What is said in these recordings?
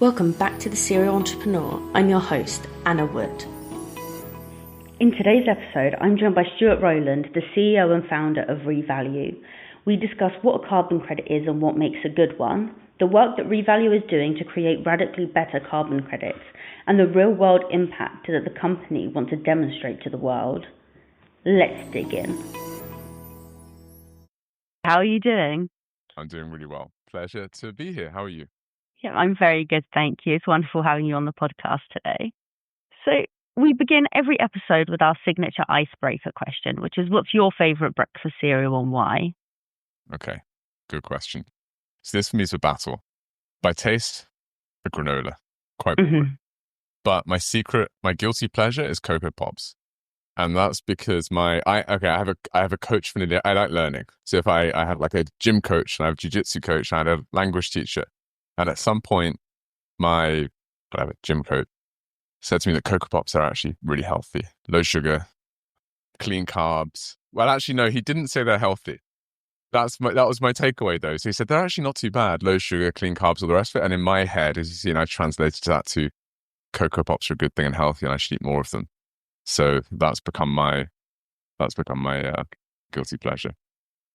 Welcome back to The Serial Entrepreneur. I'm your host, Anna Wood. In today's episode, I'm joined by Stuart Rowland, the CEO and founder of Revalue. We discuss what a carbon credit is and what makes a good one, the work that Revalue is doing to create radically better carbon credits, and the real-world impact that the company wants to demonstrate to the world. Let's dig in. How are you doing? I'm doing really well. Pleasure to be here. How are you? Yeah, I'm very good, thank you. It's wonderful having you on the podcast today. So we begin every episode with our signature icebreaker question, which is, what's your favorite breakfast cereal and why? Okay, good question. So this for me is a battle. By taste, a granola, quite boring. But my guilty pleasure is Cocoa Pops. And that's because I have a coach for I like learning. So if I have like a gym coach and I have a jiu-jitsu coach and I had a language teacher, and at some point my gym coach said to me that Cocoa Pops are actually really healthy, low sugar, clean carbs. Well, actually, no, he didn't say they're healthy. That was my takeaway though. So he said they're actually not too bad, low sugar, clean carbs, all the rest of it. And in my head, as you see, I translated that to Cocoa Pops are a good thing and healthy, and I should eat more of them. So that's become my guilty pleasure.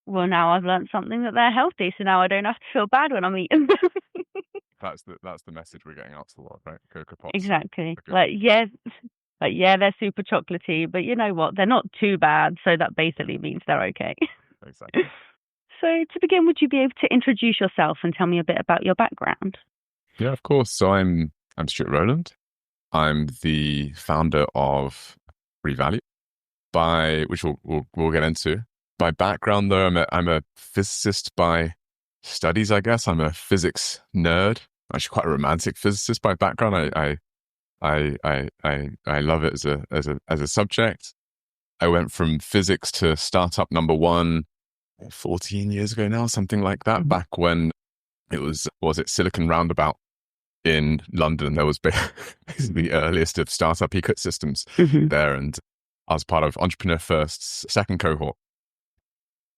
Well, now I've learned something that they're healthy, so now I don't have to feel bad when I'm eating them. That's the message we're getting out to the world, right? Cocoa Pops. Exactly. They're super chocolatey, but you know what? They're not too bad, so that basically means they're okay. Exactly. So to begin, would you be able to introduce yourself and tell me a bit about your background? Yeah, of course. So I'm Stuart Rowland. I'm the founder of Revalue, which we'll get into. By background, though, I'm a physicist by studies, I guess. I'm a physics nerd, actually quite a romantic physicist by background. I love it as a subject. I went from physics to startup number one 14 years ago now, something like that. Back when it was Silicon Roundabout in London. There was basically the earliest of startup ecosystems there, and I was part of Entrepreneur First's second cohort.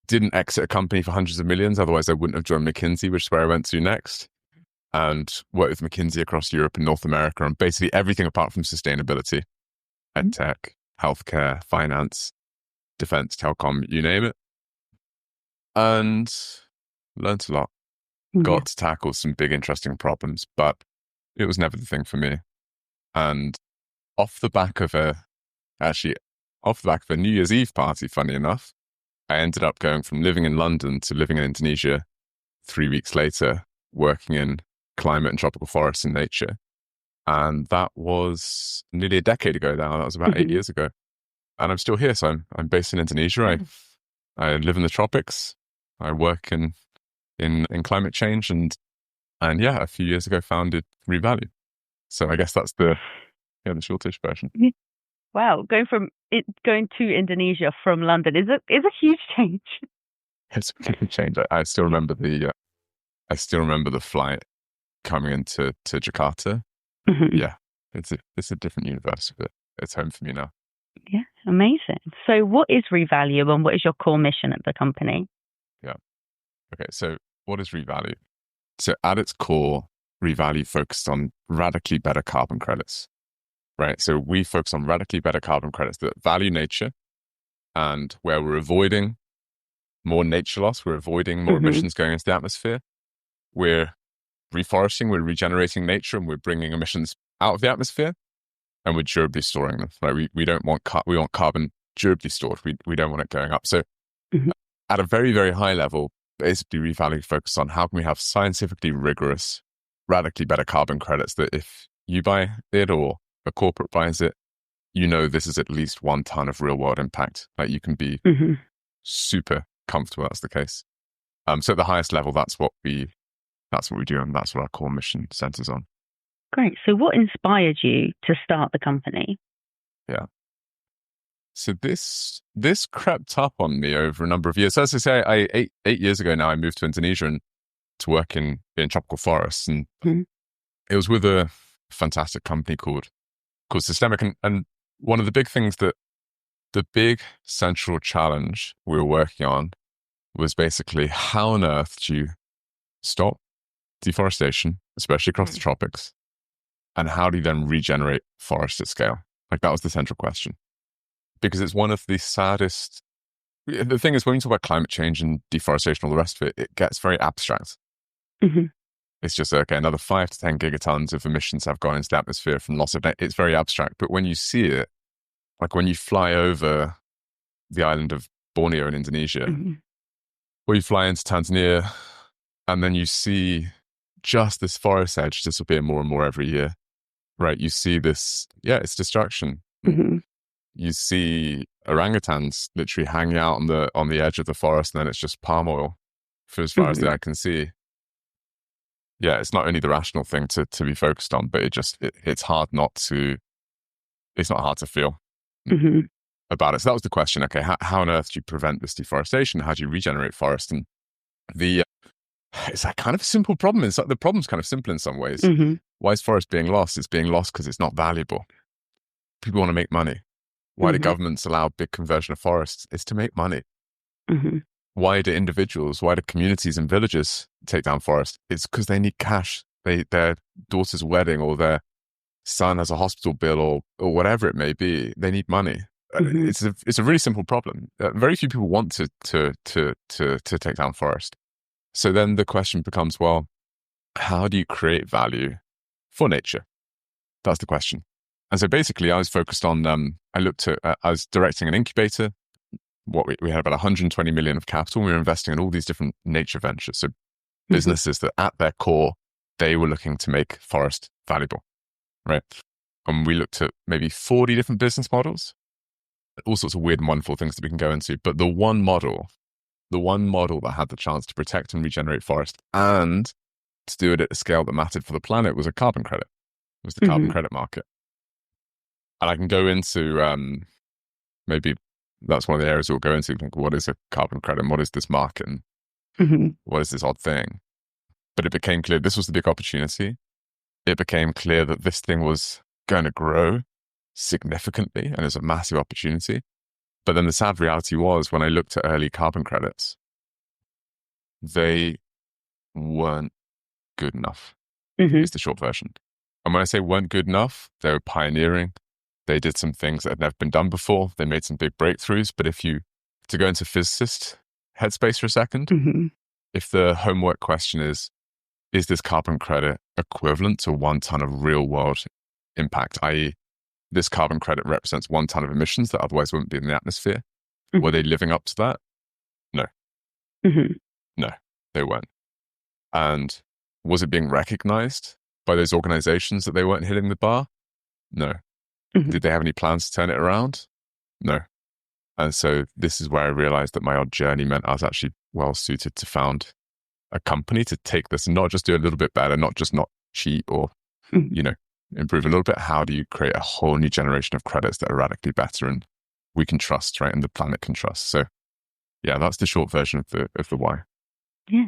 Didn't exit a company for hundreds of millions, otherwise I wouldn't have joined McKinsey, which is where I went to next, and worked with McKinsey across Europe and North America on basically everything apart from sustainability, ed tech, healthcare, finance, defense, telecom, you name it, and learned a lot. Got to tackle some big, interesting problems, but it was never the thing for me. And off the back of a New Year's Eve party, funny enough, I ended up going from living in London to living in Indonesia 3 weeks later, working in climate and tropical forests and nature. And that was nearly a decade ago now. That was about 8 years ago. And I'm still here. So I'm based in Indonesia. I live in the tropics. I work in climate change, and a few years ago founded Revalue. So I guess that's the shortish version. Wow, going to Indonesia from London is a huge change. It's a huge change. I still remember the flight coming into Jakarta. Yeah, it's a different universe, but it's home for me now. Yeah, amazing. So what is Revalue and what is your core mission at the company? Yeah. Okay, so what is Revalue? So at its core, Revalue focused on radically better carbon credits, right? So we focus on radically better carbon credits that value nature, and where we're avoiding more nature loss, we're avoiding more emissions going into the atmosphere. We're reforesting, we're regenerating nature, and we're bringing emissions out of the atmosphere, and we're durably storing them. Right? We don't want we want carbon durably stored. We don't want it going up. So at a very, very high level, basically Revalue focus on how can we have scientifically rigorous, radically better carbon credits that if you buy it or a corporate buys it, this is at least 1 ton of real world impact. Like you can be super comfortable that's the case. So at the highest level, that's what we do, and that's what our core mission centers on. Great. So what inspired you to start the company? Yeah. So this crept up on me over a number of years. So as I say, 8 years ago now, I moved to Indonesia and to work in tropical forests, and it was with a fantastic company called Systemic. And one of the big things that the big central challenge we were working on was basically how on earth do you stop deforestation, especially across the tropics, And how do you then regenerate forest at scale? Like, that was the central question. Because it's one of the saddest. The thing is, when you talk about climate change and deforestation, all the rest of it, it gets very abstract. Mm-hmm. It's just, okay, another 5 to 10 gigatons of emissions have gone into the atmosphere from loss of net. It's very abstract. But when you see it, like when you fly over the island of Borneo in Indonesia, Mm-hmm. or you fly into Tanzania, and then you see just this forest edge disappear more and more every year, right? You see this, it's destruction. Mm-hmm. You see orangutans literally hanging out on the edge of the forest, and then it's just palm oil for as far as the eye can see. Yeah, it's not only the rational thing to be focused on, but it's hard not to, it's not hard to feel Mm-hmm. about it. So that was the question. Okay, how on earth do you prevent this deforestation? How do you regenerate forest? And it's a kind of a simple problem. It's like the problem's kind of simple in some ways. Mm-hmm. Why is forest being lost? It's being lost because it's not valuable. People want to make money. Why do governments allow big conversion of forests? It's to make money. Mm-hmm. Why do communities and villages take down forests? It's because they need cash. Their daughter's wedding or their son has a hospital bill or whatever it may be. They need money. Mm-hmm. It's a really simple problem. Very few people want to take down forest. So then the question becomes, well, how do you create value for nature? That's the question. And so basically, I was focused on. I was directing an incubator. We had about 120 million of capital. We were investing in all these different nature ventures. So businesses that at their core, they were looking to make forest valuable, right? And we looked at maybe 40 different business models, all sorts of weird and wonderful things that we can go into. But the one model that had the chance to protect and regenerate forest and to do it at a scale that mattered for the planet was a carbon credit. It was the carbon credit market. And I can go into maybe that's one of the areas we'll go into. Like, what is a carbon credit? And what is this market? And what is this odd thing? But it became clear this was the big opportunity. It became clear that this thing was going to grow significantly and it was a massive opportunity. But then the sad reality was when I looked at early carbon credits, they weren't good enough, is the short version. And when I say weren't good enough, they were pioneering. They did some things that had never been done before. They made some big breakthroughs. But to go into physicist headspace for a second, if the homework question is this carbon credit equivalent to 1 ton of real world impact, i.e. this carbon credit represents 1 ton of emissions that otherwise wouldn't be in the atmosphere? Were they living up to that? No. No, they weren't. And was it being recognized by those organizations that they weren't hitting the bar? No. Did they have any plans to turn it around? No. And so this is where I realized that my odd journey meant I was actually well suited to found a company to take this and not just do a little bit better, not just not cheat or, improve a little bit. How do you create a whole new generation of credits that are radically better and we can trust, right? And the planet can trust. So yeah, that's the short version of the why. Yeah.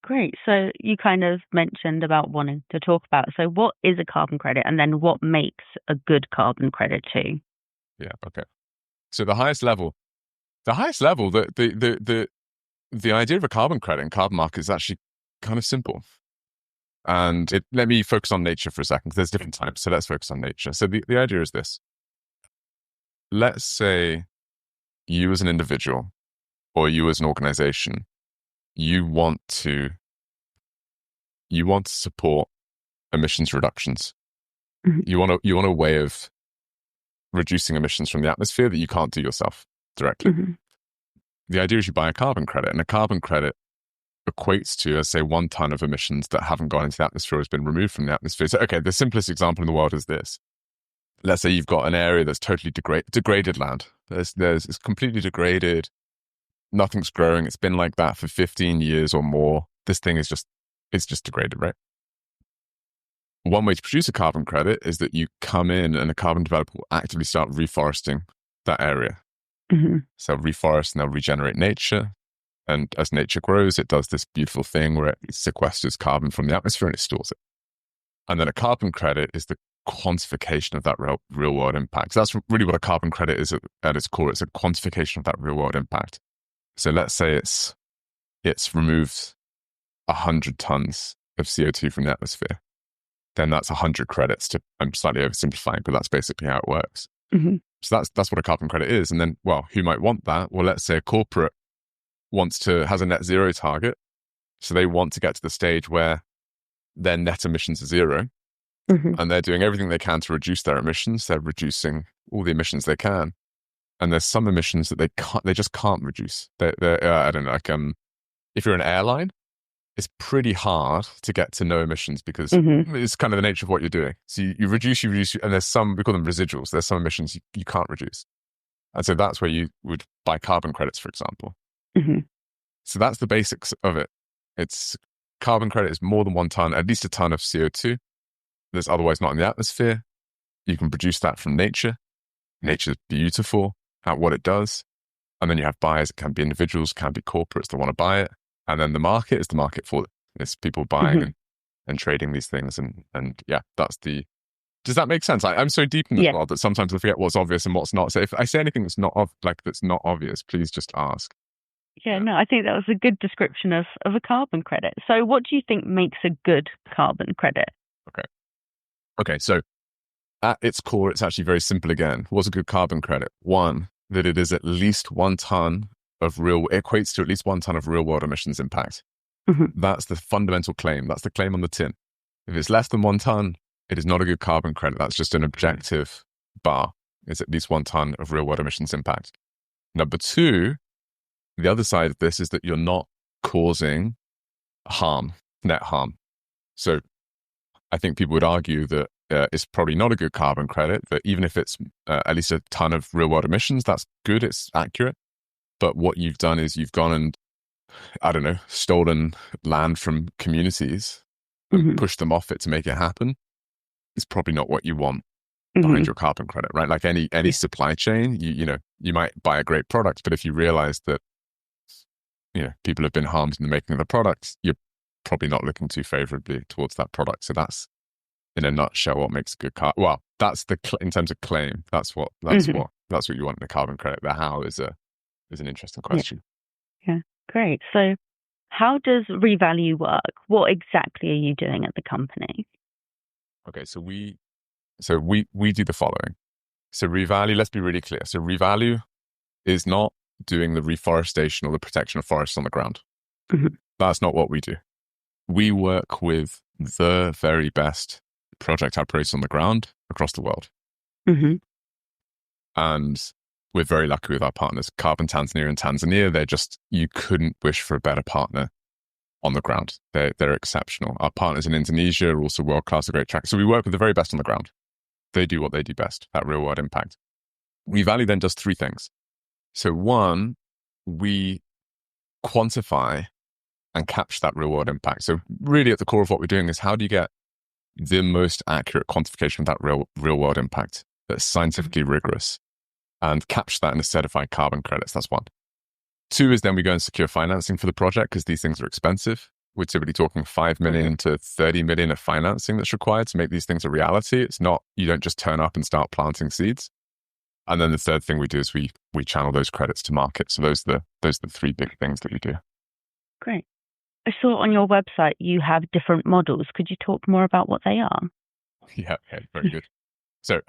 Great. So you kind of mentioned about wanting to talk about, so what is a carbon credit and then what makes a good carbon credit too? Yeah. Okay. So the highest level, the idea of a carbon credit and carbon market is actually kind of simple. And let me focus on nature for a second, because there's different types. So let's focus on nature. So the idea is this. Let's say you as an individual or you as an organization, you want to support emissions reductions. You want a way of reducing emissions from the atmosphere that you can't do yourself directly. The idea is you buy a carbon credit, and a carbon credit equates to, let's say, 1 ton of emissions that haven't gone into the atmosphere has been removed from the atmosphere. So, okay, the simplest example in the world is this. Let's say you've got an area that's totally degraded land. It's completely degraded. Nothing's growing. It's been like that for 15 years or more. This thing is it's just degraded, right? One way to produce a carbon credit is that you come in and a carbon developer will actively start reforesting that area. So reforest and they'll regenerate nature. And as nature grows, it does this beautiful thing where it sequesters carbon from the atmosphere and it stores it. And then a carbon credit is the quantification of that real world impact. So that's really what a carbon credit is at its core. It's a quantification of that real world impact. So let's say it's removed 100 tons of CO2 from the atmosphere. then that's 100 credits I'm slightly oversimplifying, but that's basically how it works. Mm-hmm. So that's what a carbon credit is. And then, well, who might want that? Well, let's say a corporate has a net zero target. So they want to get to the stage where their net emissions are zero. Mm-hmm. And they're doing everything they can to reduce their emissions. They're reducing all the emissions they can. And there's some emissions that they just can't reduce. I don't know, if you're an airline, it's pretty hard to get to no emissions because it's kind of the nature of what you're doing. So you reduce, and there's some, we call them residuals. There's some emissions you can't reduce. And so that's where you would buy carbon credits, for example. Mm-hmm. So that's the basics of it. It's carbon credit is more than 1 ton, at least a ton of CO2 that's otherwise not in the atmosphere. You can produce that from nature. Nature's beautiful at what it does. And then you have buyers. It can be individuals, can be corporates that want to buy it. And then the market is the market for it. It's people buying and trading these things. And yeah, does that make sense? I'm so deep in this world that sometimes I forget what's obvious and what's not. So if I say anything that's not obvious, please just ask. Yeah, no, I think that was a good description of a carbon credit. So what do you think makes a good carbon credit? Okay. So at its core, it's actually very simple again. What's a good carbon credit? One, that it is at least 1 ton equates to at least 1 ton of real world emissions impact. Mm-hmm. That's the fundamental claim. That's the claim on the tin. If it's less than 1 ton, it is not a good carbon credit. That's just an objective bar. It's at least 1 ton of real world emissions impact. Number 2, the other side of this is that you're not causing net harm. So I think people would argue that it's probably not a good carbon credit, that even if it's at least a ton of real world emissions, that's good, it's accurate. But what you've done is you've gone and, I don't know, stolen land from communities and pushed them off it to make it happen. It's probably not what you want behind your carbon credit, right? Like any supply chain, you might buy a great product, but if you realize that, people have been harmed in the making of the product, you're probably not looking too favorably towards that product. So that's, in a nutshell, what makes a good carbon. Well, that's in terms of claim. That's what you want in a carbon credit. The how is an interesting question. Yeah, great. So how does Revalue work? What exactly are you doing at the company? Okay, so we do the following. So Revalue, let's be really clear. So Revalue is not doing the reforestation or the protection of forests on the ground. Mm-hmm. That's not what we do. We work with the very best project operators on the ground across the world. Mm-hmm. And we're very lucky with our partners. Carbon Tanzania and Tanzania, you couldn't wish for a better partner on the ground. They're exceptional. Our partners in Indonesia are also world-class, a great track. So we work with the very best on the ground. They do what they do best, that real-world impact. Revalue then does 3 things. So 1, we quantify and capture that real-world impact. So really at the core of what we're doing is how do you get the most accurate quantification of that real-world impact that's scientifically rigorous and capture that in a certified carbon credits. That's 1. 2 is then we go and secure financing for the project because these things are expensive. We're typically talking 5 million to 30 million of financing that's required to make these things a reality. It's not, you don't just turn up and start planting seeds. And then the third thing we do is we channel those credits to market. So those are the 3 big things that we do. Great. I saw on your website you have different models. Could you talk more about what they are? Yeah, very good. So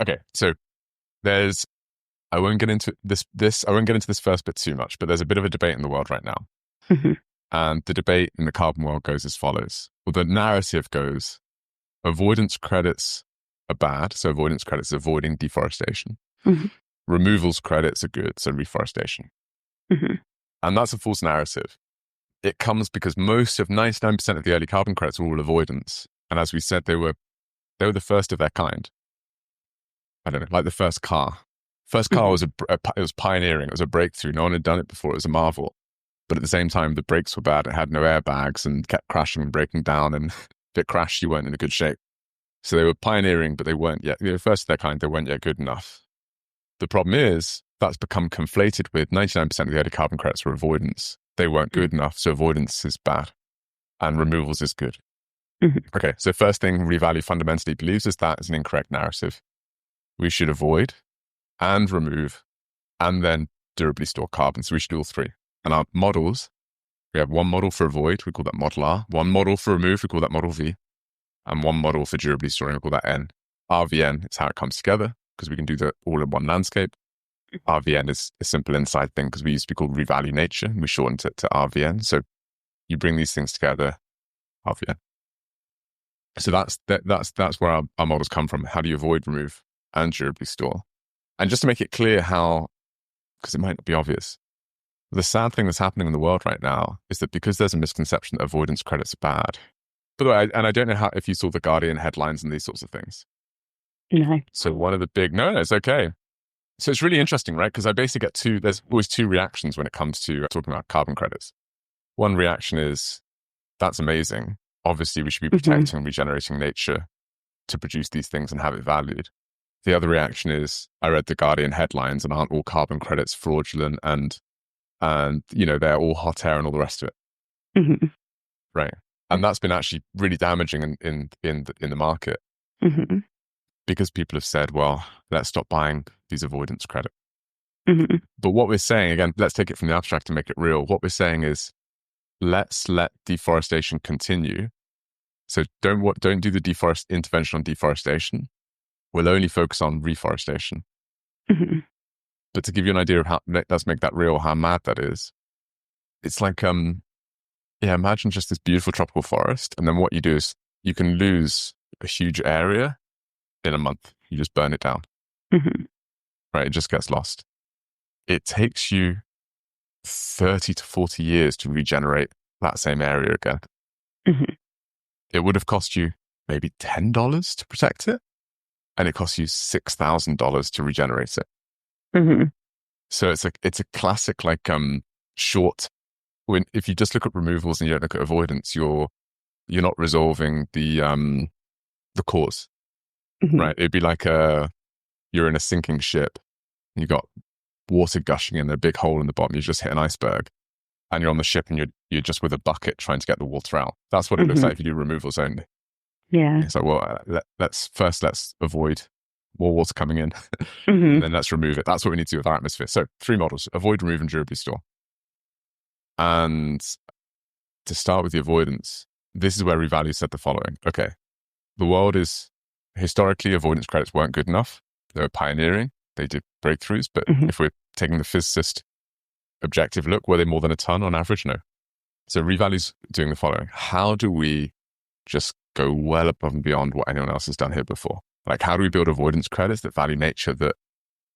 I won't get into this first bit too much, but there's a bit of a debate in the world right now. Mm-hmm. And the debate in the carbon world goes as follows. Well, the narrative goes, avoidance credits are bad. So avoidance credits is avoiding deforestation. Mm-hmm. Removals credits are good. So reforestation. Mm-hmm. And that's a false narrative. It comes because most of 99% of the early carbon credits were all avoidance. And as we said, they were the first of their kind. I don't know, like the first car. First car was it was pioneering. It was a breakthrough. No one had done it before. It was a marvel. But at the same time, the brakes were bad. It had no airbags and kept crashing and breaking down. And if it crashed, you weren't in a good shape. So they were pioneering, but they weren't yet, first of their kind, they weren't yet good enough. The problem is that's become conflated with 99% of the early carbon credits were avoidance. They weren't good enough. So avoidance is bad and removals is good. Mm-hmm. Okay. So first thing Revalue fundamentally believes is that is an incorrect narrative. We should avoid and remove and then durably store carbon. So we should do all 3. And our models, we have 1 model for avoid, we call that model R. 1 model for remove, we call that model V. and one model for durably storing, we call that N. RVN is how it comes together because we can do that all in one landscape. RVN is a simple inside thing because we used to be called Revalue Nature, and we shortened it to RVN. So you bring these things together, RVN. So that's where our models come from. How do you avoid, remove, and durably store? And just to make it clear how, because it might not be obvious, the sad thing that's happening in the world right now is that because there's a misconception that avoidance credits are bad. By the way, and I don't know if you saw the Guardian headlines and these sorts of things. No. So one of the big, no, it's okay. So it's really interesting, right? Because I basically there's always two reactions when it comes to talking about carbon credits. One reaction is, that's amazing. Obviously, we should be protecting and regenerating nature to produce these things and have it valued. The other reaction is, I read the Guardian headlines and aren't all carbon credits fraudulent and they're all hot air and all the rest of it. Right. And that's been actually really damaging in the market because people have said, well, let's stop buying these avoidance credits. But what we're saying, again, let's take it from the abstract and make it real. What we're saying is, let's let deforestation continue. So don't do the intervention on deforestation. We'll only focus on reforestation. But to give you an idea of how, let's make that real, how mad that is. It's like, imagine just this beautiful tropical forest. And then what you do is you can lose a huge area in a month. You just burn it down. Right? It just gets lost. It takes you 30 to 40 years to regenerate that same area again. It would have cost you maybe $10 to protect it, and it costs you $6,000 to regenerate it. So it's a classic short. If you just look at removals and you don't look at avoidance, you're not resolving the cause, right? It'd be like you're in a sinking ship, and you got water gushing in a big hole in the bottom. You just hit an iceberg, and you're on the ship, and you're just with a bucket trying to get the water out. That's what it looks like if you do removals only. Yeah. It's like, well, let's avoid more water coming in, and then let's remove it. That's what we need to do with our atmosphere. So 3 models: avoid, remove, and durably store. And to start with the avoidance, this is where Revalue said the following. Okay, the world is, historically, avoidance credits weren't good enough. They were pioneering. They did breakthroughs. But if we're taking the physicist objective look, were they more than a ton on average? No. So Revalue's doing the following. How do we just go well above and beyond what anyone else has done here before? Like, how do we build avoidance credits that value nature that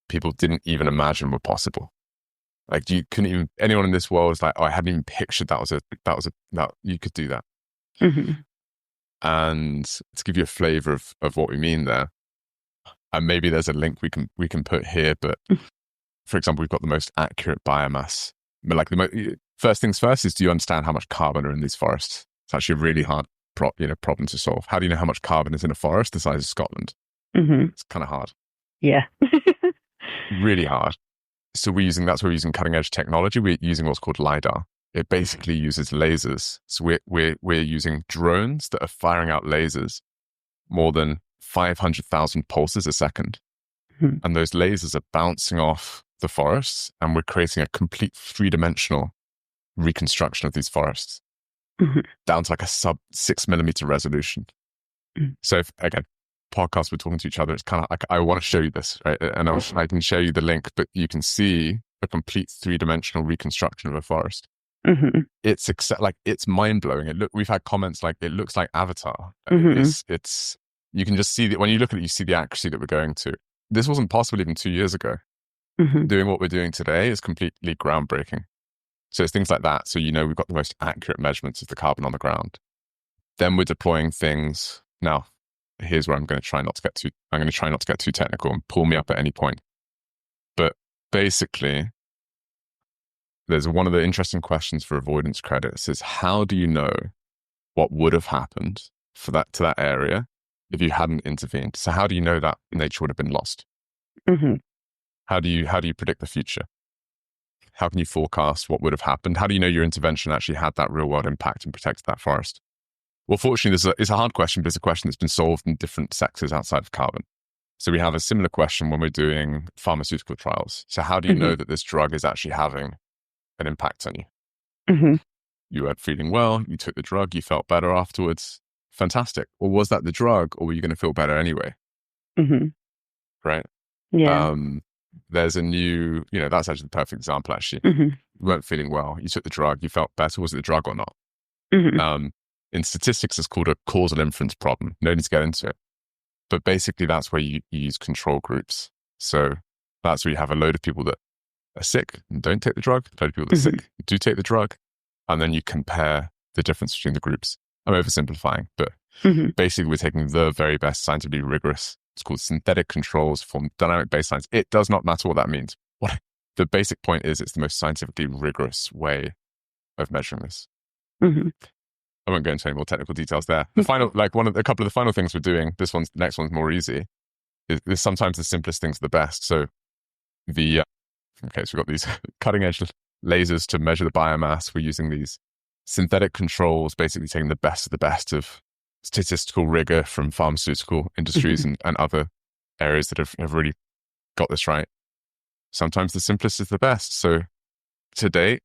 people didn't even imagine were possible? Like, anyone in this world is like, oh, I hadn't even pictured that you could do that. And to give you a flavor of what we mean there, and maybe there's a link we can put here, but for example, we've got the most accurate biomass. But like first things first is, do you understand how much carbon are in these forests? It's actually a really hard problem to solve. How do you know how much carbon is in a forest the size of Scotland? It's kind of hard. Yeah. Really hard. So that's where we're using cutting edge technology. We're using what's called LiDAR. It basically uses lasers. So we're using drones that are firing out lasers more than 500,000 pulses a second. And those lasers are bouncing off the forests, and we're creating a complete 3-dimensional reconstruction of these forests down to like a sub 6 millimeter resolution. So again, podcast, we're talking to each other. It's kind of like, I want to show you this, right? And I can show you the link, but you can see a complete 3-dimensional reconstruction of a forest. It's mind blowing. We've had comments like, it looks like Avatar. You can just see that when you look at it, you see the accuracy that we're going to. This wasn't possible even 2 years ago. Doing what we're doing today is completely groundbreaking. So it's things like that. So, we've got the most accurate measurements of the carbon on the ground. Then we're deploying things. Now, here's where I'm going to try not to get too technical, and pull me up at any point. But basically, there's one of the interesting questions for avoidance credits is, how do you know what would have happened to that area if you hadn't intervened? So how do you know that nature would have been lost? How do you predict the future? How can you forecast what would have happened? How do you know your intervention actually had that real world impact and protected that forest? Well, fortunately, it's a hard question, but it's a question that's been solved in different sectors outside of carbon. So we have a similar question when we're doing pharmaceutical trials. So how do you know that this drug is actually having an impact on you? You weren't feeling well, you took the drug, you felt better afterwards. fantastic. Or was that the drug, or were you going to feel better anyway? Mm-hmm. Right. Yeah. There's a new, that's actually the perfect example, actually. Mm-hmm. You weren't feeling well. You took the drug. You felt better. Was it the drug or not? Mm-hmm. In statistics, it's called a causal inference problem. No need to get into it. But basically, that's where you use control groups. So that's where you have a load of people that are sick and don't take the drug, a load of people that are Mm-hmm. sick and do take the drug, and then you compare the difference between the groups. I'm oversimplifying, but Mm-hmm. basically, we're taking the very best scientifically rigorous, it's called synthetic controls from dynamic baselines. It does not matter what that means. What the basic point is, it's the most scientifically rigorous way of measuring this. Mm-hmm. I won't go into any more technical details there. The final, like a couple of the final things we're doing, next one's more easy, is sometimes the simplest things are the best. So so we've got these cutting edge lasers to measure the biomass. We're using these synthetic controls, basically taking the best of statistical rigor from pharmaceutical industries Mm-hmm. and other areas that have really got this right. Sometimes the simplest is the best. So to date,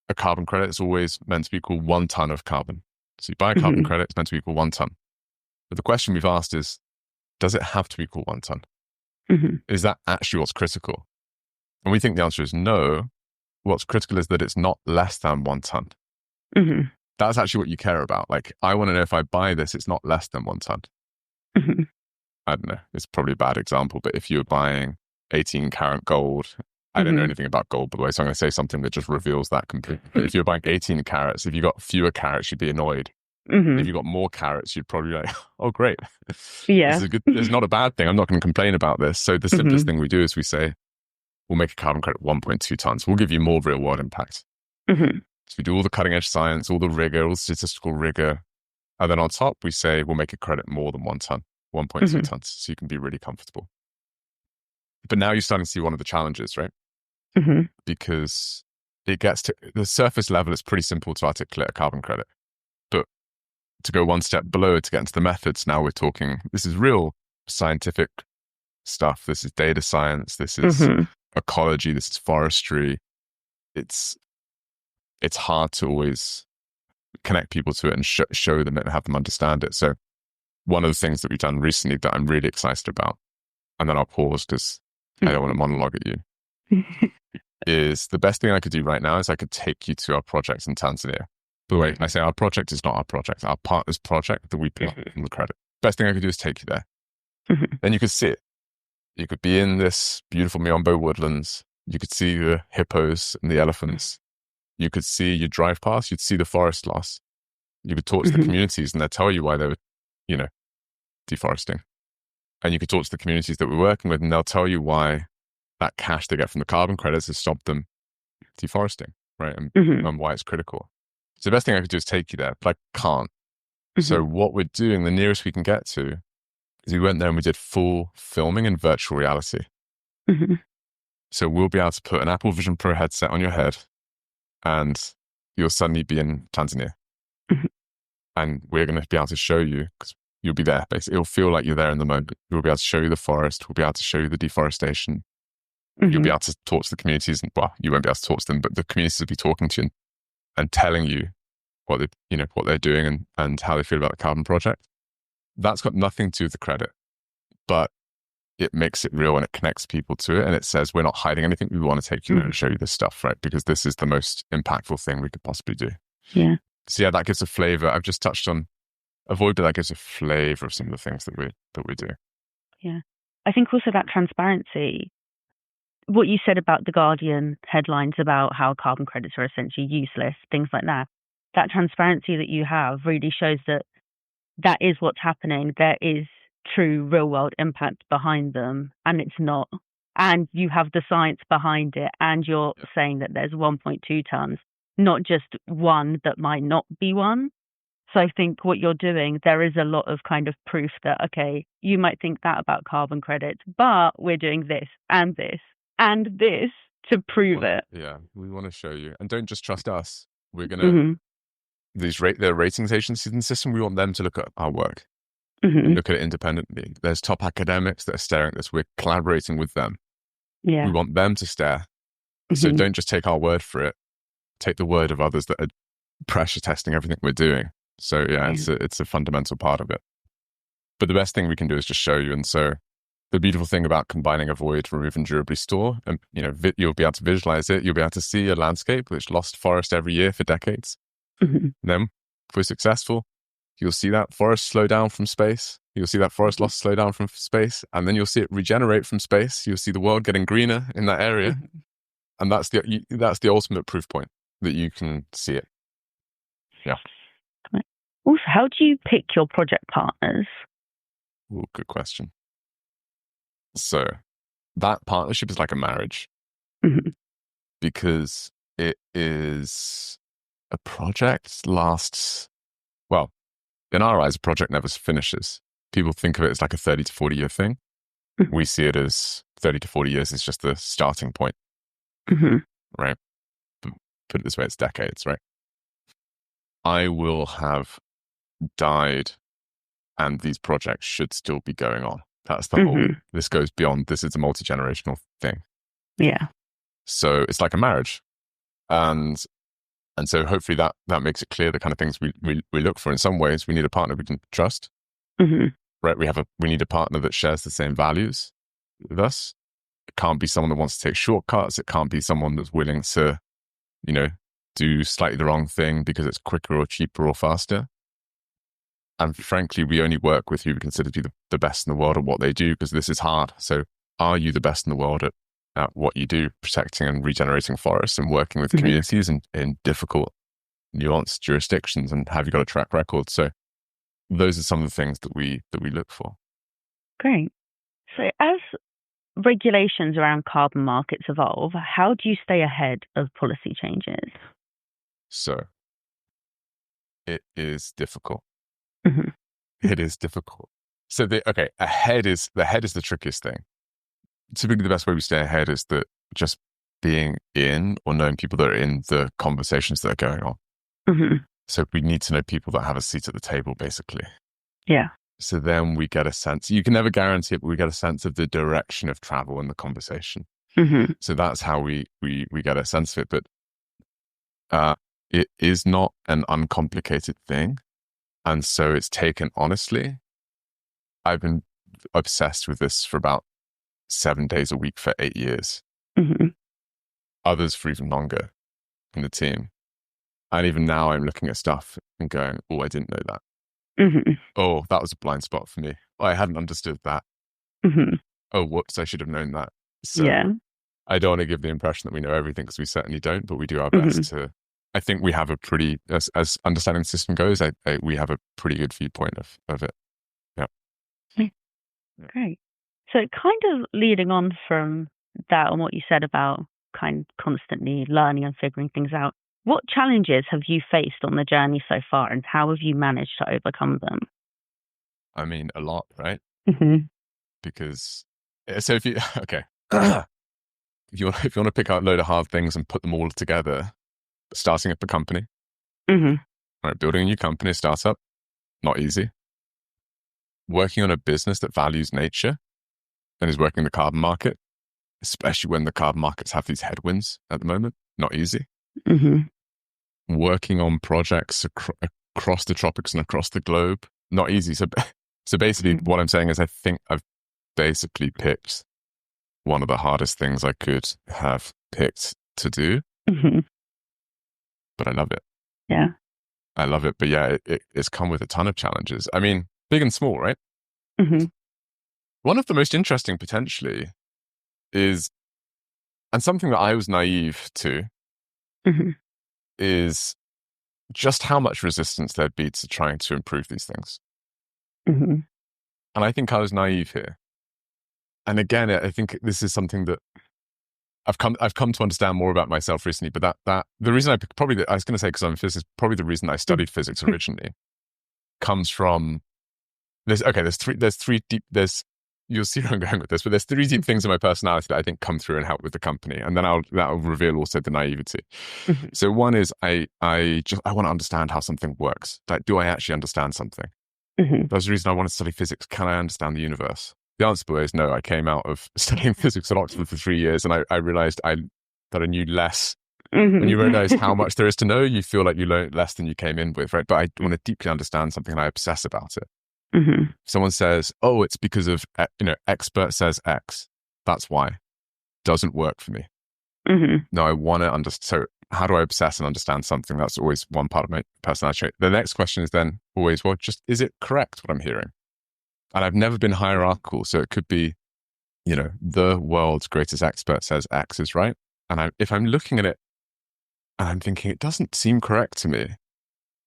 a carbon credit is always meant to be equal 1 ton of carbon. So you buy a carbon Mm-hmm. credit, it's meant to be equal 1 ton. But the question we've asked is, does it have to equal 1 ton? Mm-hmm. Is that actually what's critical? And we think the answer is no. What's critical is that it's not less than 1 ton. Mm-hmm. That's actually what you care about. Like, I want to know if I buy this, it's not less than 1 ton. Mm-hmm. I don't know. It's probably a bad example, but if you're buying 18 karat gold, I don't know Mm-hmm. anything about gold, by the way, so I'm going to say something that just reveals that completely. But if you're buying 18 carats, if you got fewer carats, you'd be annoyed. Mm-hmm. If you got more carats, you'd probably be like, oh, great. Yeah. This is good. It's not a bad thing. I'm not going to complain about this. So the simplest thing we do is we say, we'll make a carbon credit 1.2 tons. We'll give you more real world impact. Mm-hmm. So we do all the cutting edge science, all the rigor, all the statistical rigor. And then on top, we say, we'll make a credit more than 1 ton, 1.2 Mm-hmm. tons. So you can be really comfortable. But now you're starting to see one of the challenges, right? Mm-hmm. Because it gets to the surface level, it's pretty simple to articulate a carbon credit. But to go one step below to get into the methods, now we're talking, this is real scientific stuff. This is data science. This is Mm-hmm. ecology. This is forestry. It's hard to always connect people to it and show them it and have them understand it. So one of the things that we've done recently that I'm really excited about, and then I'll pause because I don't want to monologue at you, is the best thing I could do right now is I could take you to our project in Tanzania. By the way, I say our project is not our project, our partner's project that we put on the credit. Best thing I could do is take you there. Mm-hmm. Then you could see it. You could be in this beautiful Miombo woodlands. You could see the hippos and the elephants. You could see, you drive past, you'd see the forest loss. You could talk to the Mm-hmm. communities and they'd tell you why they were, deforesting. And you could talk to the communities that we're working with and they'll tell you why that cash they get from the carbon credits has stopped them deforesting, right? Mm-hmm. And why it's critical. So the best thing I could do is take you there, but I can't. So Mm-hmm. what we're doing, the nearest we can get to, is we went there and we did full filming in virtual reality. Mm-hmm. So we'll be able to put an Apple Vision Pro headset on your head and you'll suddenly be in Tanzania. Mm-hmm. And we're going to be able to show you, because you'll be there, basically. It'll feel like you're there in the moment. We'll be able to show you the forest. We'll be able to show you the deforestation. You'll be Mm-hmm. able to talk to the communities. And, well, you won't be able to talk to them, but the communities will be talking to you and telling you what they're doing and how they feel about the carbon project. That's got nothing to do with the credit, but it makes it real and it connects people to it. And it says, we're not hiding anything. We want to take you there and show you this stuff, right? Because this is the most impactful thing we could possibly do. Yeah. So yeah, that gives a flavor. I've just touched on avoid, but that gives a flavor of some of the things that we do. Yeah. I think also that transparency, what you said about the Guardian headlines about how carbon credits are essentially useless, things like that, that transparency that you have really shows that that is what's happening. There is true real world impact behind them and it's not. And you have the science behind it and you're saying that there's 1.2 tons, not just one that might not be one. So I think what you're doing, there is a lot of kind of proof that, okay, you might think that about carbon credits, but we're doing this and this and this to prove it. Yeah, we want to show you. And don't just trust us. We're going to, Mm-hmm. their ratings agencies in the system, we want them to look at our work Mm-hmm. and look at it independently. There's top academics that are staring at this. We're collaborating with them. Yeah. We want them to stare. So don't just take our word for it. Take the word of others that are pressure testing everything we're doing. So yeah, it's a fundamental part of it. But the best thing we can do is just show you. And so the beautiful thing about combining avoid, remove, and durably store, and you'll be able to visualize it. You'll be able to see a landscape which lost forest every year for decades. Mm-hmm. Then, if we're successful, you'll see that forest slow down from space. You'll see that forest loss slow down from space, and then you'll see it regenerate from space. You'll see the world getting greener in that area, Mm-hmm. and that's the ultimate proof point that you can see it. Yeah. Also, how do you pick your project partners? Ooh, good question. So that partnership is like a marriage, Mm-hmm. because it is a project lasts, well, in our eyes, a project never finishes. People think of it as like a 30 to 40 year thing. Mm-hmm. We see it as 30 to 40 years is just the starting point, Mm-hmm. right? Put it this way, it's decades, right? I will have died and these projects should still be going on. That's the whole, this goes beyond, this is a multi-generational thing. Yeah. So it's like a marriage. And so hopefully that makes it clear the kind of things we look for. In some ways, we need a partner we can trust, right? We need a partner that shares the same values with us. It can't be someone that wants to take shortcuts. It can't be someone that's willing to, do slightly the wrong thing because it's quicker or cheaper or faster. And frankly, we only work with who we consider to be the best in the world at what they do, because this is hard. So are you the best in the world at what you do, protecting and regenerating forests and working with communities in difficult, nuanced jurisdictions? And have you got a track record? So those are some of the things that we look for. Great. So as regulations around carbon markets evolve, how do you stay ahead of policy changes? So it is difficult. Mm-hmm. It is difficult. So ahead is the trickiest thing. Typically, the best way we stay ahead is that just being in or knowing people that are in the conversations that are going on. Mm-hmm. So we need to know people that have a seat at the table, basically. Yeah. So then we get a sense, you can never guarantee it, but we get a sense of the direction of travel in the conversation. Mm-hmm. So that's how we get a sense of it. But it is not an uncomplicated thing. And so it's taken, honestly, I've been obsessed with this for about 7 days a week for 8 years. Mm-hmm. Others for even longer in the team. And even now I'm looking at stuff and going, oh, I didn't know that. Mm-hmm. Oh, that was a blind spot for me. Oh, I hadn't understood that. Mm-hmm. Oh, whoops, I should have known that. So yeah. I don't want to give the impression that we know everything, because we certainly don't, but we do our best to, I think we have a pretty, as understanding the system goes, we have a pretty good viewpoint of it. Yeah. Great. So kind of leading on from that and what you said about kind of constantly learning and figuring things out, what challenges have you faced on the journey so far, and how have you managed to overcome them? I mean, a lot, right? Mm-hmm. Because, so if you, okay, if you want to pick out a load of hard things and put them all together, starting up a company, right, building a new company, a startup, not easy. Working on a business that values nature and is working the carbon market, especially when the carbon markets have these headwinds at the moment, not easy. Working on projects across the tropics and across the globe, not easy. So basically what I'm saying is I think I've basically picked one of the hardest things I could have picked to do. But I love it. Yeah. I love it. But yeah, it's come with a ton of challenges. I mean, big and small, right? One of the most interesting potentially is, and something that I was naive to, is just how much resistance there'd be to trying to improve these things. And I think I was naive here. And again, I think this is something that I've come to understand more about myself recently. But that the reason I was going to say, because I'm a physicist, probably the reason I studied physics originally comes from there's three deep, you'll see where I'm going with this, but there's 3 deep things in my personality that I think come through and help with the company. And then that'll reveal also the naivety. So one is I want to understand how something works. Like, do I actually understand something? That's the reason I wanted to study physics. Can I understand the universe? The answer is no. I came out of studying physics at Oxford for 3 years, and I realized that I knew less When you realize Mm-hmm. how much there is to know, you feel like you learned less than you came in with, right? But I want to deeply understand something and I obsess about it. Mm-hmm. Someone says, oh, it's because of, expert says X. That's why. Doesn't work for me. Mm-hmm. No, I want to understand. So how do I obsess and understand something? That's always one part of my personality trait. The next question is then always, well, just is it correct what I'm hearing? And I've never been hierarchical. So it could be, the world's greatest expert says X is right. And if I'm looking at it and I'm thinking, it doesn't seem correct to me.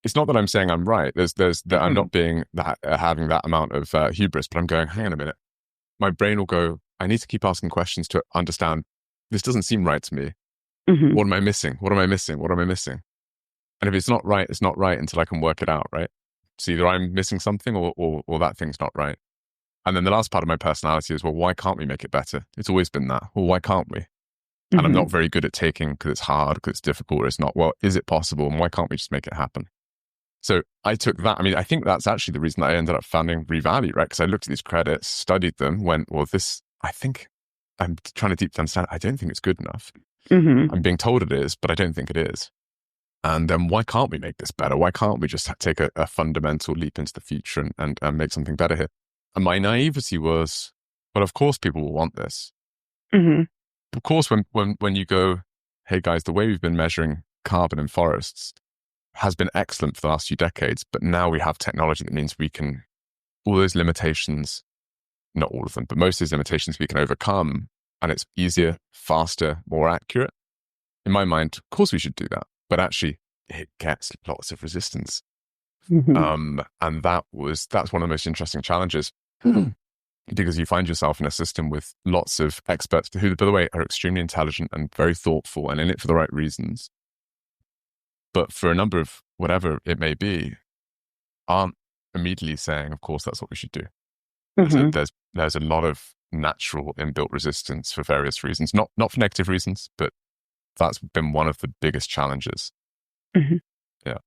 It's not that I'm saying I'm right. There's that I'm not being that, having that amount of hubris, but I'm going, hang on a minute. My brain will go, I need to keep asking questions to understand. This doesn't seem right to me. Mm-hmm. What am I missing? What am I missing? What am I missing? And if it's not right, it's not right until I can work it out, right? So either I'm missing something or that thing's not right. And then the last part of my personality is, well, why can't we make it better? It's always been that. Well, why can't we? And I'm Mm-hmm. not very good at taking because it's hard, because it's difficult, or it's not. Well, is it possible? And why can't we just make it happen? So I took that. I mean, I think that's actually the reason that I ended up founding Revalue, right? Because I looked at these credits, studied them, went, well, I think I'm trying to deeply understand. I don't think it's good enough. Mm-hmm. I'm being told it is, but I don't think it is. And then why can't we make this better? Why can't we just take a fundamental leap into the future and make something better here? And my naivety was, well, of course people will want this. Mm-hmm. Of course, when you go, hey guys, the way we've been measuring carbon in forests has been excellent for the last few decades, but now we have technology that means we can, all those limitations, not all of them, but most of these limitations we can overcome, and it's easier, faster, more accurate. In my mind, of course we should do that, but actually it gets lots of resistance. Mm-hmm. And that's one of the most interesting challenges because you find yourself in a system with lots of experts who, by the way, are extremely intelligent and very thoughtful and in it for the right reasons. But for a number of whatever it may be, aren't immediately saying, of course, that's what we should do. Mm-hmm. There's a lot of natural inbuilt resistance for various reasons, not for negative reasons, but that's been one of the biggest challenges. Mm-hmm. Yeah.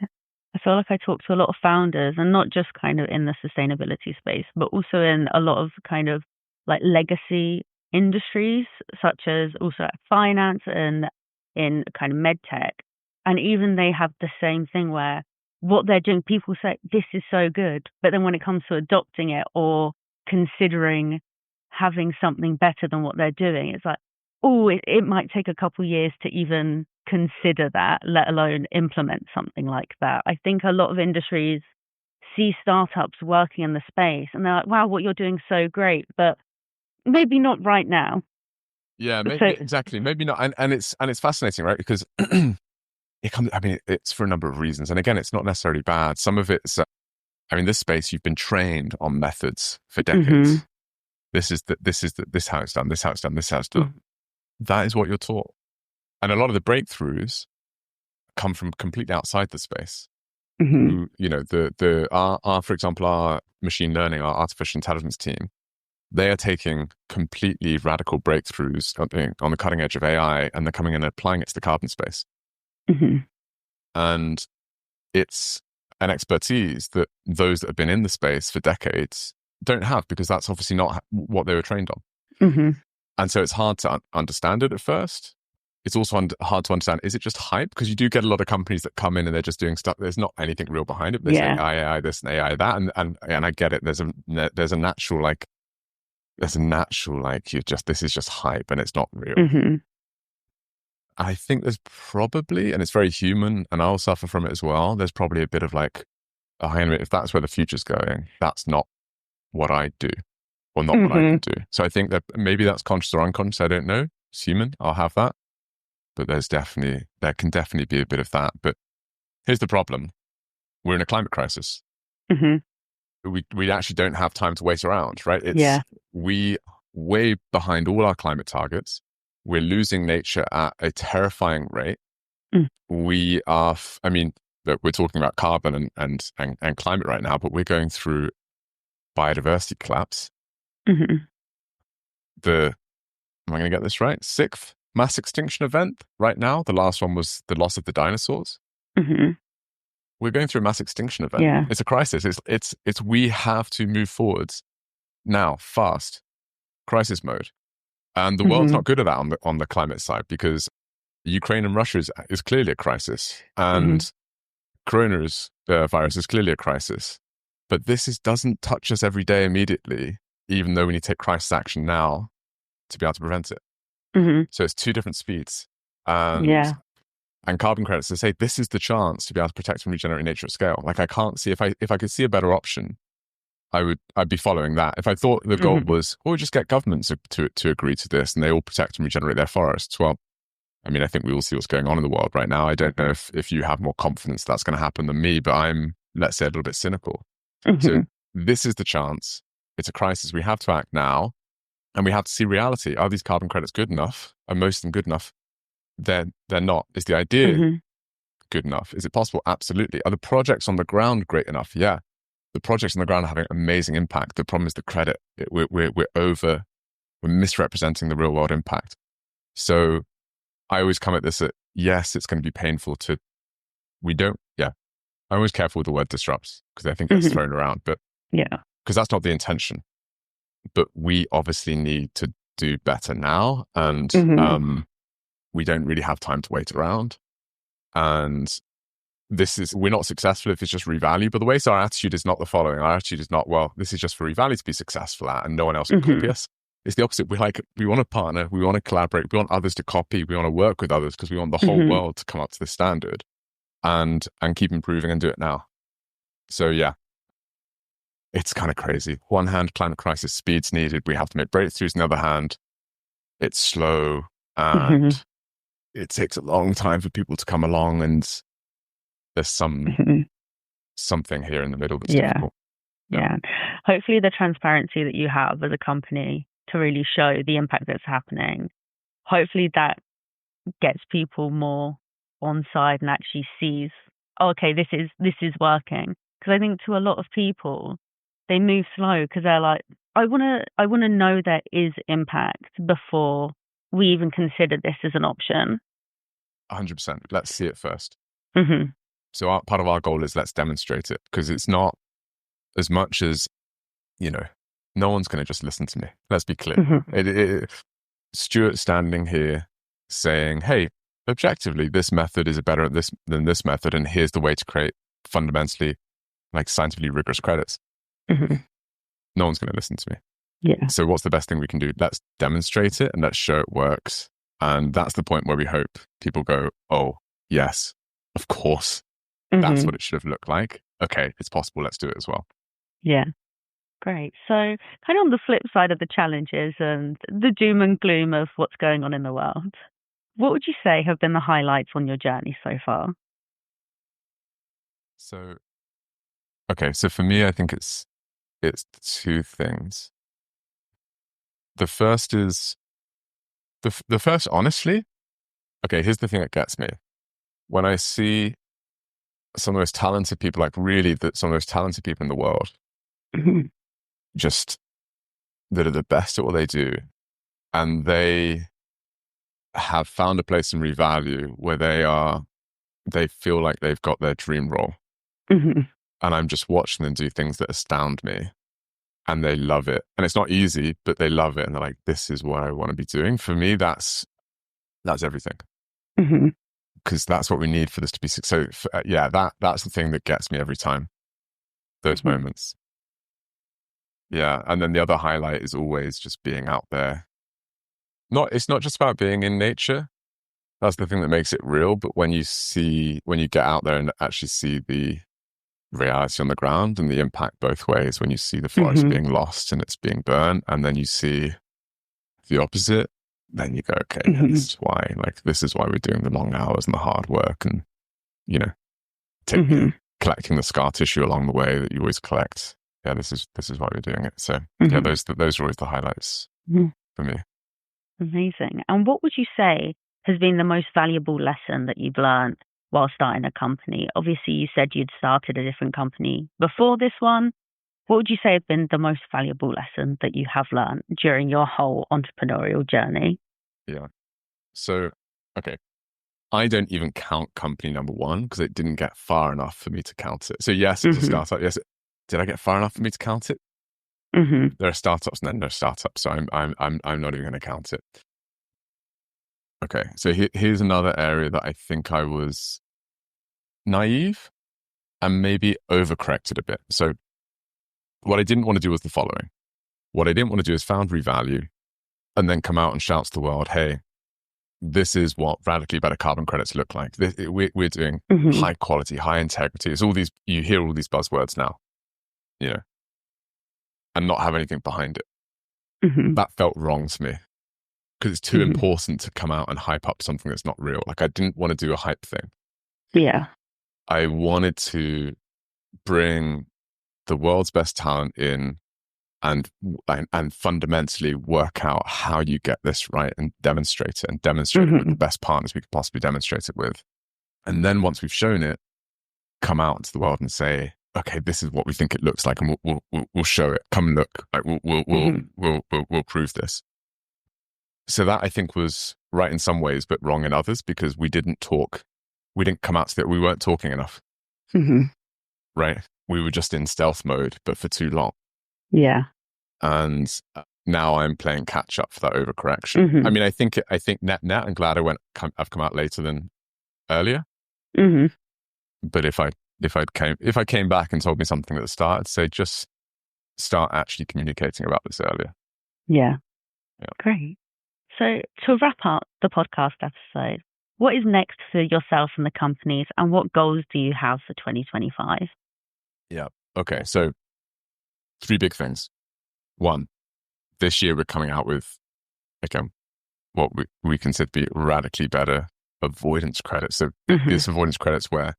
I feel like I talk to a lot of founders, and not just kind of in the sustainability space, but also in a lot of kind of like legacy industries, such as also finance and in kind of med tech. And even they have the same thing where what they're doing, people say, this is so good. But then when it comes to adopting it or considering having something better than what they're doing, it's like, oh, it might take a couple years to even consider that, let alone implement something like that. I think a lot of industries see startups working in the space and they're like, wow, what you're doing is so great, but maybe not right now. Yeah, So, exactly. Maybe not. And it's fascinating, right? Because it's for a number of reasons. And again, it's not necessarily bad. Some of it's, this space, you've been trained on methods for decades. mm-hmm. This is how it's done, this how it's done, this how it's done. Mm-hmm. That is what you're taught. And a lot of the breakthroughs come from completely outside the space. Mm-hmm. For example, our machine learning, our artificial intelligence team, they are taking completely radical breakthroughs on the cutting edge of AI, and they're coming in and applying it to the carbon space. Mm-hmm. And it's an expertise that those that have been in the space for decades don't have, because that's obviously not what they were trained on. Mm-hmm. And so it's hard to understand it at first. It's also hard to understand, is it just hype? Because you do get a lot of companies that come in and they're just doing stuff. There's not anything real behind it. They say AI this and AI that. And I get it. There's a natural, this is just hype and it's not real. Mm-hmm. I think there's probably, and it's very human, and I'll suffer from it as well, there's probably a bit of if that's where the future's going, that's not what I do, or not what I can do. So I think that maybe that's conscious or unconscious. I don't know. It's human. I'll have that. But there can definitely be a bit of that. But here's the problem. We're in a climate crisis. Mm-hmm. We actually don't have time to wait around, right? We way behind all our climate targets. We're losing nature at a terrifying rate. Mm. We are, look, we're talking about carbon and climate right now, but we're going through biodiversity collapse. Mm-hmm. Am I going to get this right? 6th mass extinction event right now. The last one was the loss of the dinosaurs. Mm-hmm. We're going through a mass extinction event. Yeah. It's a crisis. It's we have to move forwards now, fast, crisis mode. And the world's not good at that on the climate side, because Ukraine and Russia is clearly a crisis, and virus is clearly a crisis. But doesn't touch us every day immediately, even though we need to take crisis action now to be able to prevent it. So it's two different speeds. And carbon credits, to say this is the chance to be able to protect and regenerate nature at scale. Like, I can't see, if I could see a better option, I'd be following that. If I thought the goal was, we'll just get governments to agree to this and they all protect and regenerate their forests. Well, I mean, I think we all see what's going on in the world right now. I don't know if you have more confidence that's going to happen than me, but I'm, let's say, a little bit cynical. So this is the chance. It's a crisis. We have to act now, and we have to see reality. Are these carbon credits good enough? Are most of them good enough? They're not. Is the idea good enough? Is it possible? Absolutely. Are the projects on the ground great enough? Yeah. The projects on the ground are having amazing impact. The problem is the credit. We're misrepresenting the real world impact. So I always come at this at, yes, it's going to be painful I'm always careful with the word disrupts, because I think it's thrown around, but because that's not the intention. But we obviously need to do better now, and we don't really have time to wait around. And we're not successful if it's just Revalue. But the way, so our attitude is not the following. Our attitude is not, well, this is just for Revalue to be successful at, and no one else can copy us. It's the opposite. We want to partner, we want to collaborate, we want others to copy, we want to work with others, because we want the whole world to come up to this standard and keep improving and do it now. So yeah, it's kind of crazy. One hand, climate crisis, speed's needed. We have to make breakthroughs. On the other hand, it's slow and it takes a long time for people to come along, and there's something here in the middle that's difficult. Yeah. Hopefully the transparency that you have as a company to really show the impact that's happening, hopefully that gets people more on side and actually sees, okay, this is working. Because I think to a lot of people, they move slow because they're like, I want to know there is impact before we even consider this as an option. 100%. Let's see it first. So part of our goal is, let's demonstrate it, because it's not as much as, no one's going to just listen to me. Let's be clear. Stuart standing here saying, hey, objectively, this method is better than this method, and here's the way to create fundamentally, like, scientifically rigorous credits. No one's going to listen to me. Yeah. So what's the best thing we can do? Let's demonstrate it and let's show it works. And that's the point where we hope people go, oh, yes, of course. That's what it should have looked like. Okay, it's possible. Let's do it as well. Yeah. Great. So kind of on the flip side of the challenges and the doom and gloom of what's going on in the world, what would you say have been the highlights on your journey so far? So for me, I think it's two things. The first is, the first, honestly, here's the thing that gets me. When I see some of those talented people, like really some of those talented people in the world, just that are the best at what they do, and they have found a place in Revalue where they feel like they've got their dream role. And I'm just watching them do things that astound me, and they love it. And it's not easy, but they love it. And they're like, this is what I want to be doing. For me, that's everything. Because that's what we need for this to be successful. So that's the thing that gets me every time, those moments. Yeah. And then the other highlight is always just being out there. It's not just about being in nature. That's the thing that makes it real. But when you get out there and actually see the reality on the ground and the impact both ways, when you see the forest being lost and it's being burnt, and then you see the opposite, then you go, okay, this is why we're doing the long hours and the hard work, and collecting the scar tissue along the way that you always collect. Yeah, this is why we're doing it. So those are always the highlights for me. Amazing. And what would you say has been the most valuable lesson that you've learned while starting a company? Obviously, you said you'd started a different company before this one. What would you say has been the most valuable lesson that you have learned during your whole entrepreneurial journey? Yeah. So, I don't even count company number one because it didn't get far enough for me to count it. So yes, it's a startup. Yes. Did I get far enough for me to count it? There are startups and then there are startups. So I'm not even going to count it. Okay, so here's another area that I think I was naive and maybe overcorrected a bit. So what I didn't want to do was the following. What I didn't want to do is found Revalue and then come out and shout to the world, hey, this is what radically better carbon credits look like. We're doing high quality, high integrity. It's all these, you hear all these buzzwords now, you know, and not have anything behind it. That felt wrong to me because it's too important to come out and hype up something that's not real. Like I didn't want to do a hype thing. Yeah. I wanted to bring the world's best talent in and fundamentally work out how you get this right and demonstrate it with the best partners we could possibly demonstrate it with. And then once we've shown it, come out into the world and say, okay, this is what we think it looks like, and we'll show it. Come and look. Like we'll prove this. So that I think was right in some ways, but wrong in others because we didn't talk. We didn't come out to it. We weren't talking enough. Right? We were just in stealth mode, but for too long. Yeah. And now I'm playing catch up for that overcorrection. I mean, I think net, I'm glad I've come out later than earlier. But if I came back and told me something at the start, I'd say just start actually communicating about this earlier. Yeah. Great. So to wrap up the podcast episode, what is next for yourself and the companies, and what goals do you have for 2025? Yeah. Okay. So 3 big things. 1, this year we're coming out with what we consider to be radically better avoidance credits. So this avoidance credits where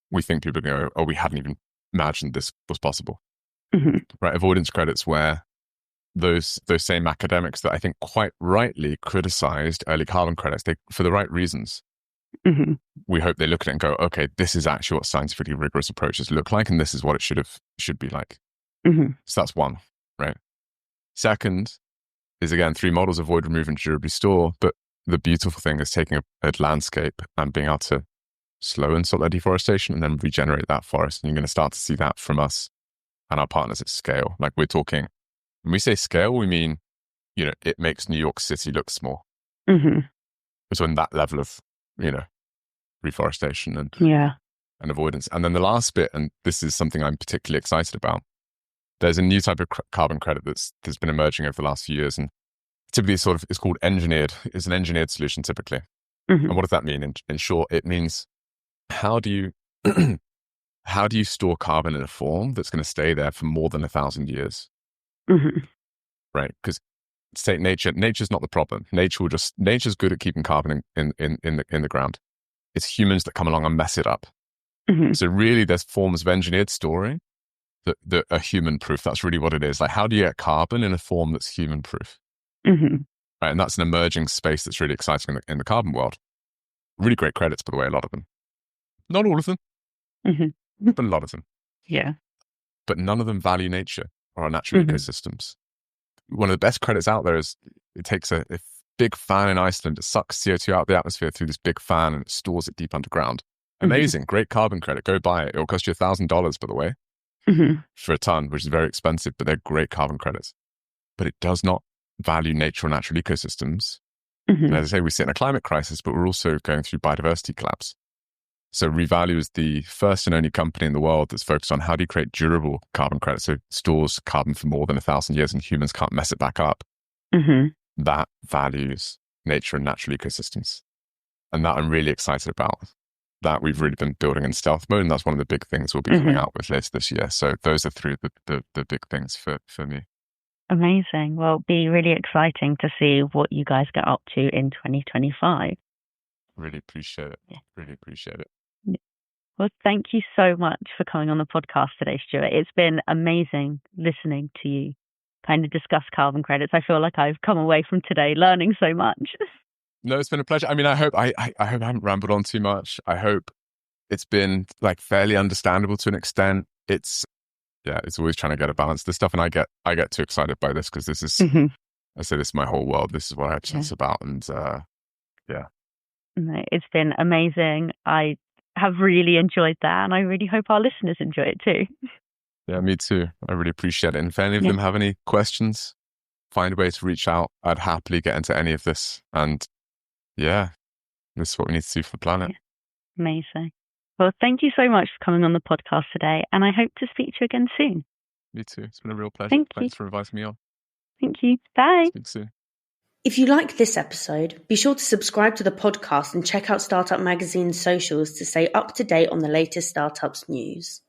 we think people go, oh, we hadn't even imagined this was possible. Right? Avoidance credits where those same academics that I think quite rightly criticized early carbon credits, for the right reasons, we hope they look at it and go, okay, this is actually what scientifically rigorous approaches look like, and this is what it should be like. So that's 1, right? 2nd is, again, 3 models: avoid, remove, and durably store. But the beautiful thing is taking a landscape and being able to slow and stop deforestation and then regenerate that forest. And you're going to start to see that from us and our partners at scale. Like we're talking, when we say scale, we mean, it makes New York City look small. So in that level of, reforestation and avoidance. And then the last bit, and this is something I'm particularly excited about, there's a new type of carbon credit that's been emerging over the last few years. And typically it's called engineered. It's an engineered solution typically. And what does that mean? In short, it means how do you store carbon in a form that's going to stay there for more than 1,000 years? Right? Because take nature's not the problem. Nature's good at keeping carbon in the ground. It's humans that come along and mess it up. So really there's forms of engineered storing that are human proof. That's really what it is. Like, how do you get carbon in a form that's human proof? Right? And that's an emerging space that's really exciting in the carbon world. Really great credits, by the way, a lot of them. Not all of them, but a lot of them. Yeah. But none of them value nature or our natural ecosystems. One of the best credits out there is it takes a big fan in Iceland. It sucks CO2 out of the atmosphere through this big fan and it stores it deep underground. Amazing. Great carbon credit. Go buy it. It'll cost you $1,000, by the way, for a ton, which is very expensive, but they're great carbon credits. But it does not value nature or natural ecosystems. And as I say, we sit in a climate crisis, but we're also going through biodiversity collapse. So Revalue is the first and only company in the world that's focused on how do you create durable carbon credits, so it stores carbon for more than 1,000 years and humans can't mess it back up. That values nature and natural ecosystems. And that I'm really excited about. That we've really been building in stealth mode, and that's one of the big things we'll be coming out with later this year. So those are 3 of the big things for me. Amazing. Well, it'll be really exciting to see what you guys get up to in 2025. Really appreciate it. Really appreciate it. Well, thank you so much for coming on the podcast today, Stuart. It's been amazing listening to you kind of discuss carbon credits. I feel like I've come away from today learning so much. No, it's been a pleasure. I mean, I hope I haven't rambled on too much. I hope it's been like fairly understandable to an extent. It's always trying to get a balance to this stuff, and I get too excited by this because this is I say this is my whole world. This is what I chat about, and No, it's been amazing. I have really enjoyed that, and I really hope our listeners enjoy it too. Yeah, me too. I really appreciate it. And if any of them have any questions, find a way to reach out. I'd happily get into any of this, and Yeah, this is what we need to do for the planet. Yeah. Amazing. Well, thank you so much for coming on the podcast today, and I hope to speak to you again soon. You too. It's been a real pleasure. Thank you. Thanks for inviting me on. Thank you. Bye. Speak soon. If you liked this episode, be sure to subscribe to the podcast and check out Startup Magazine's socials to stay up to date on the latest startups news.